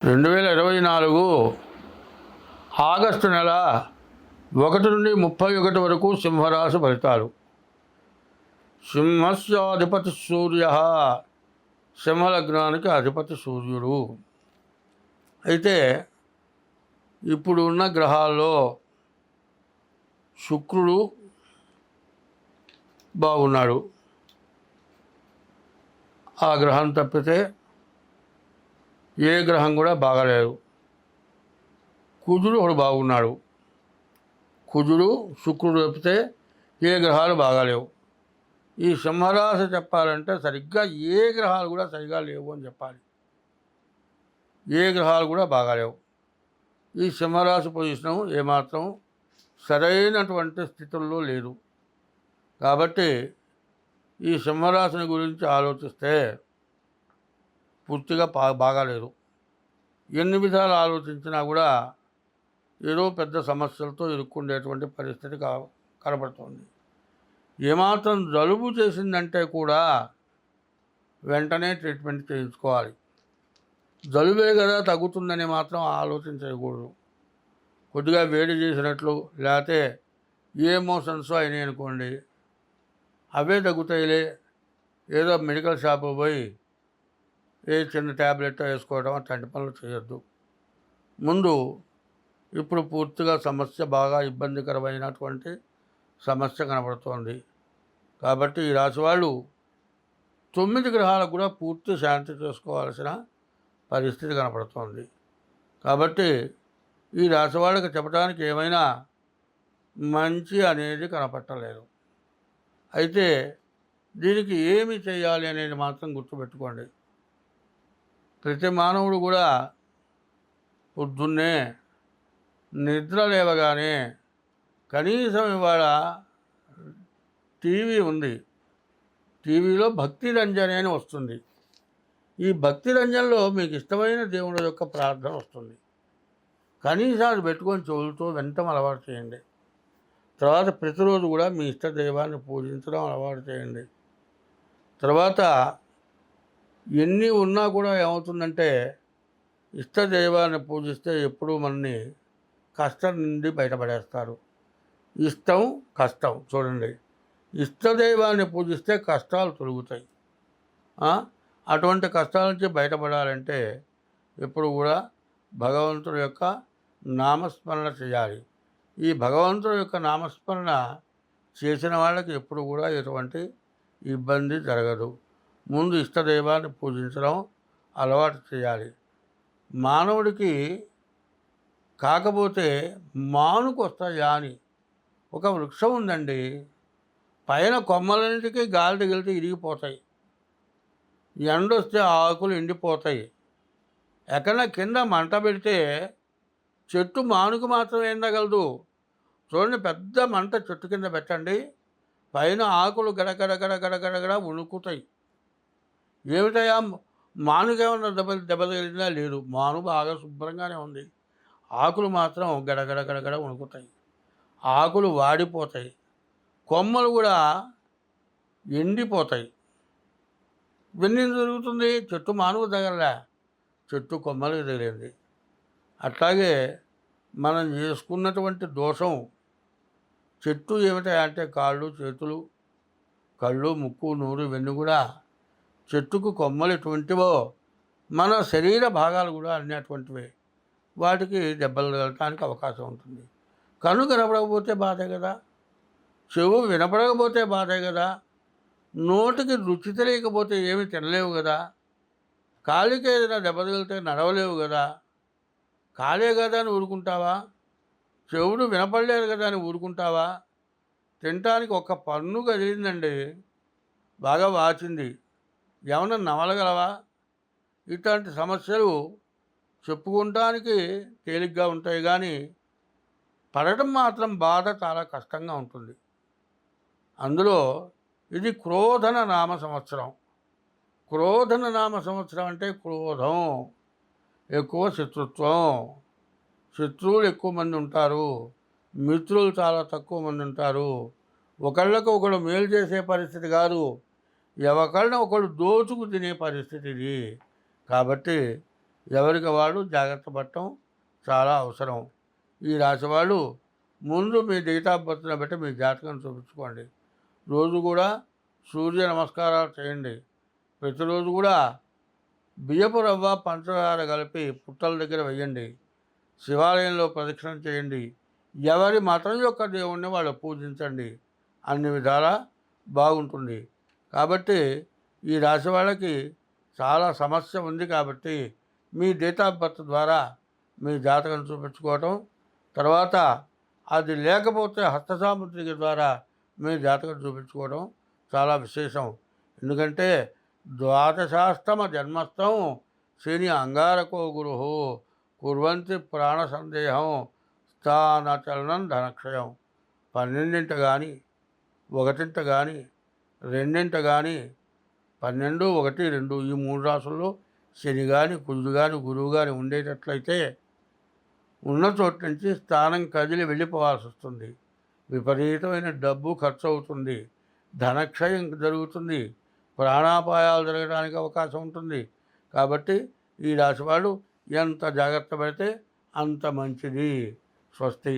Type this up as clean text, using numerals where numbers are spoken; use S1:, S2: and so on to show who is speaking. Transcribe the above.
S1: 2024 August నెల 1 నుండి 31 వరకు సింహరాశి ఫలితాలు. సింహస్యాధిపతి సూర్య, సింహలగ్నానికి అధిపతి సూర్యుడు. అయితే ఇప్పుడు ఉన్న గ్రహాల్లో శుక్రుడు బాగున్నాడు. ఆ గ్రహం తప్పితే ఏ గ్రహం కూడా బాగలేదు. కుజుడు ఒకడు బాగున్నాడు. కుజుడు శుక్రుడు తప్పితే ఏ గ్రహాలు బాగాలేవు. ఈ సింహరాశి చెప్పాలంటే సరిగ్గా ఏ గ్రహాలు కూడా సరిగా లేవు అని చెప్పాలి. ఏ గ్రహాలు కూడా బాగాలేవు. ఈ సింహరాశి పొజిషను ఏమాత్రం సరైనటువంటి స్థితుల్లో లేదు. కాబట్టి ఈ సింహరాశిని గురించి ఆలోచిస్తే పూర్తిగా బాగాలేదు. ఎన్ని విధాలు ఆలోచించినా కూడా ఏదో పెద్ద సమస్యలతో ఇరుక్కుండేటువంటి పరిస్థితి కనబడుతుంది. ఏమాత్రం జలుబు చేసిందంటే కూడా వెంటనే ట్రీట్మెంట్ చేయించుకోవాలి. జలుబే కదా తగ్గుతుందని మాత్రం ఆలోచించకూడదు. కొద్దిగా వేడి చేసినట్లు లేకపోతే ఏ మోషన్స్ అయినాయి అనుకోండి, అవే తగ్గుతాయిలే, ఏదో మెడికల్ షాప్ పోయి ఏ చిన్న ట్యాబ్లెట్ వేసుకోవడం అట్లాంటి పనులు చేయొద్దు. ముందు ఇప్పుడు పూర్తిగా సమస్య బాగా ఇబ్బందికరమైనటువంటి సమస్య కనబడుతోంది. కాబట్టి ఈ రాశి వాళ్ళు 9 గ్రహాలకు కూడా పూర్తి శాంతి చేసుకోవాల్సిన పరిస్థితి కనపడుతోంది. కాబట్టి ఈ రాశి వాళ్ళకి చెప్పడానికి ఏమైనా మంచి అనేది కనపట్టలేదు. అయితే దీనికి ఏమి చేయాలి అనేది మాత్రం గుర్తుపెట్టుకోండి. ప్రతి మానవుడు కూడా పొద్దున్నే నిద్ర లేవగానే కనీసం ఇవాళ టీవీ ఉంది, టీవీలో భక్తి రంజని అని వస్తుంది. ఈ భక్తి రంజన్లో మీకు ఇష్టమైన దేవుడి యొక్క ప్రార్థన వస్తుంది. కనీసం అది పెట్టుకొని చెవులతో వినటం అలవాటు చేయండి. తర్వాత ప్రతిరోజు కూడా మీ ఇష్ట దైవాన్ని పూజించడం అలవాటు చేయండి. తర్వాత ఎన్ని ఉన్నా కూడా ఏమవుతుందంటే ఇష్టదైవాన్ని పూజిస్తే ఎప్పుడూ మనని కష్టం నుండి బయటపడేస్తారు. ఇష్టం కష్టం చూడండి, ఇష్టదైవాన్ని పూజిస్తే కష్టాలు తొలుగుతాయి. అటువంటి కష్టాల నుంచి బయటపడాలంటే ఎప్పుడు కూడా భగవంతుడి యొక్క నామస్మరణ చేయాలి. ఈ భగవంతుడి యొక్క నామస్మరణ చేసిన వాళ్ళకి ఎప్పుడు కూడా ఎటువంటి ఇబ్బంది జరగదు. ముందు ఇష్టదైవాన్ని పూజించడం అలవాటు చేయాలి. మానవుడికి కాకపోతే మానుకు వస్తాయా అని ఒక వృక్షం ఉందండి. పైన కొమ్మలన్నిటికీ గాలి తగిలితే ఇరిగిపోతాయి, ఎండొస్తే ఆకులు ఎండిపోతాయి. ఎక్కడన్నా కింద మంట పెడితే చెట్టు మానుకు మాత్రం ఎండగలదు. చూడండి, పెద్ద మంట చెట్టు కింద పెట్టండి, పైన ఆకులు గడగడ ఉణుకుతాయి. ఏమిటయా మానుకేమన్నా దెబ్బ తగిలిందా? లేదు, మాను బాగా శుభ్రంగానే ఉంది. ఆకులు మాత్రం గడగడ వణుకుతాయి, ఆకులు వాడిపోతాయి, కొమ్మలు కూడా ఎండిపోతాయి. ఇవన్నీ జరుగుతుంది. చెట్టు మానుకు తగలలే, చెట్టు కొమ్మలకు తగిలింది. అట్లాగే మనం చేసుకున్నటువంటి దోషం చెట్టు ఏమిటంటే కాళ్ళు, చేతులు, కళ్ళు, ముక్కు, నోరు ఇవన్నీ కూడా చెట్టుకు కొమ్మలు ఎటువంటివో మన శరీర భాగాలు కూడా అన్నీ అటువంటివే. వాటికి దెబ్బలు తగలటానికి అవకాశం ఉంటుంది. కన్ను కనపడకపోతే బాధే కదా, చెవు వినపడకపోతే బాధే కదా, నోటికి రుచి తెలియకపోతే ఏమి తినలేవు కదా, కాలికి ఏదైనా దెబ్బ తగిలితే నడవలేవు కదా. కాలే కదా అని ఊరుకుంటావా? చెవుడు వినపడలేదు కదా అని ఊరుకుంటావా? తినటానికి ఒక్క పన్ను కదిలిందండి, బాగా వాచింది, ఏమన్నా నమలగలవా? ఇట్లాంటి సమస్యలు చెప్పుకోవటానికి తేలిగ్గా ఉంటాయి, కానీ పడటం మాత్రం బాధ చాలా కష్టంగా ఉంటుంది. అందులో ఇది క్రోధన నామ సంవత్సరం. క్రోధన నామ సంవత్సరం అంటే క్రోధం, ఎక్కువ శత్రుత్వం, శత్రువులు ఎక్కువ మంది ఉంటారు, మిత్రులు చాలా తక్కువ మంది ఉంటారు. ఒకళ్ళకు ఒకళ్ళు మేలు చేసే పరిస్థితి కాదు, ఎవరికైనా ఒకళ్ళు దోచుకు తినే పరిస్థితి ఇది. కాబట్టి ఎవరికి వాళ్ళు జాగ్రత్త పడటం చాలా అవసరం. ఈ రాశి వాళ్ళు ముందు మీ డేట్ ఆఫ్ బర్త్ని బట్టి మీ జాతకం చూపించుకోండి. రోజు కూడా సూర్య నమస్కారాలు చేయండి. ప్రతిరోజు కూడా బియ్యపు రవ్వ పంచదార కలిపి పుట్టల దగ్గర వేయండి. శివాలయంలో ప్రదక్షిణం చేయండి. ఎవరి మతం యొక్క దేవుణ్ణి వాళ్ళు పూజించండి. అన్ని విధాలా బాగుంటుంది. కాబట్టి ఈ రాశి వాళ్ళకి చాలా సమస్య ఉంది కాబట్టి మీ డేట్ ఆఫ్ బర్త్ ద్వారా మీ జాతకం చూపించుకోవటం, తర్వాత అది లేకపోతే హస్తసాముద్రిక ద్వారా మీ జాతకం చూపించుకోవడం చాలా విశేషం. ఎందుకంటే ద్వాదశాష్టమ జన్మస్థం శని అంగారకో గురు కుర్వంతి ప్రాణ సందేహం స్థానచలనం ధనక్షయం. 12 కానీ 1 కానీ 2 కానీ 12, 1, 2 ఈ 3 రాసుల్లో శని కానీ కుజుడు కానీ గురువు కానీ ఉండేటట్లయితే ఉన్న చోటు నుంచి స్థానం కదిలి వెళ్ళిపోవాల్సి వస్తుంది. విపరీతమైన డబ్బు ఖర్చు అవుతుంది. ధనక్షయం జరుగుతుంది. ప్రాణాపాయాలు జరగడానికి అవకాశం ఉంటుంది. కాబట్టి ఈ రాశి వాళ్ళు ఎంత జాగ్రత్త పడితే అంత మంచిది. స్వస్తి.